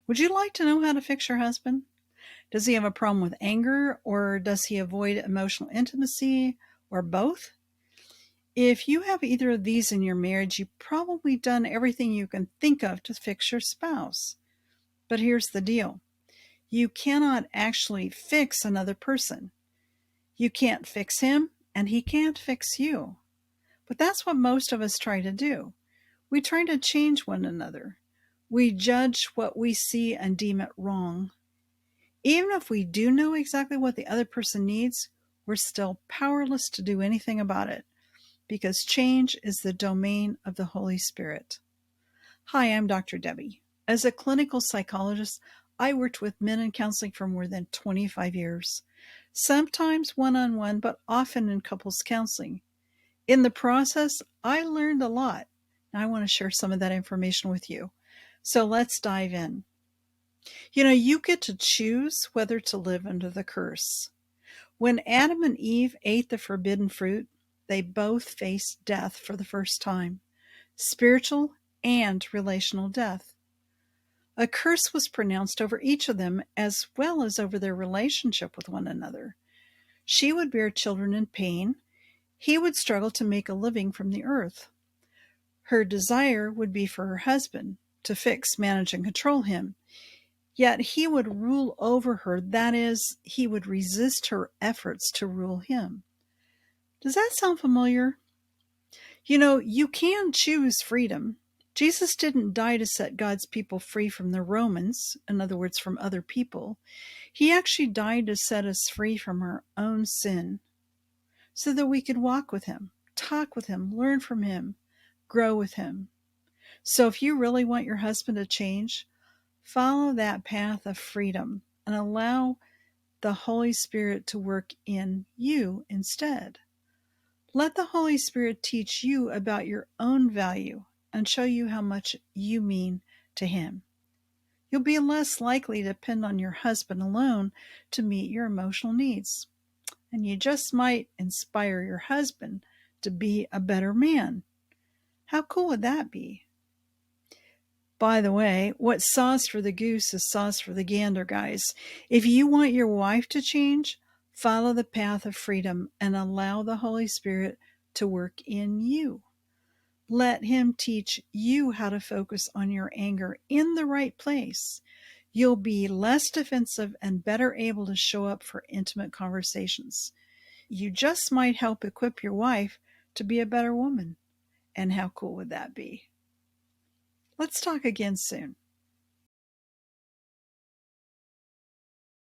Would you like to know how to fix your husband? Does he have a problem with anger, or does he avoid emotional intimacy, or both? If you have either of these in your marriage, you've probably done everything you can think of to fix your spouse. But here's the deal. You cannot actually fix another person. You can't fix him, and he can't fix you. But that's what most of us try to do. We try to change one another. We judge what we see and deem it wrong. Even if we do know exactly what the other person needs, we're still powerless to do anything about it because change is the domain of the Holy Spirit. Hi, I'm Dr. Debbie. As a clinical psychologist, I worked with men in counseling for more than 25 years, sometimes one-on-one, but often in couples counseling. In the process, I learned a lot. And I want to share some of that information with you. So let's dive in. You get to choose whether to live under the curse. When Adam and Eve ate the forbidden fruit, they both faced death for the first time, spiritual and relational death. A curse was pronounced over each of them as well as over their relationship with one another. She would bear children in pain. He would struggle to make a living from the earth. Her desire would be for her husband to fix, manage, and control him. Yet he would rule over her. That is, he would resist her efforts to rule him. Does that sound familiar? You can choose freedom. Jesus didn't die to set God's people free from the Romans, in other words, from other people. He actually died to set us free from our own sin so that we could walk with him, talk with him, learn from him, grow with him. So if you really want your husband to change, follow that path of freedom and allow the Holy Spirit to work in you instead. Let the Holy Spirit teach you about your own value and show you how much you mean to him. You'll be less likely to depend on your husband alone to meet your emotional needs. And you just might inspire your husband to be a better man. How cool would that be? By the way, what's sauce for the goose is sauce for the gander, guys. If you want your wife to change, follow the path of freedom and allow the Holy Spirit to work in you. Let him teach you how to focus on your anger in the right place. You'll be less defensive and better able to show up for intimate conversations. You just might help equip your wife to be a better woman. And how cool would that be? Let's talk again soon.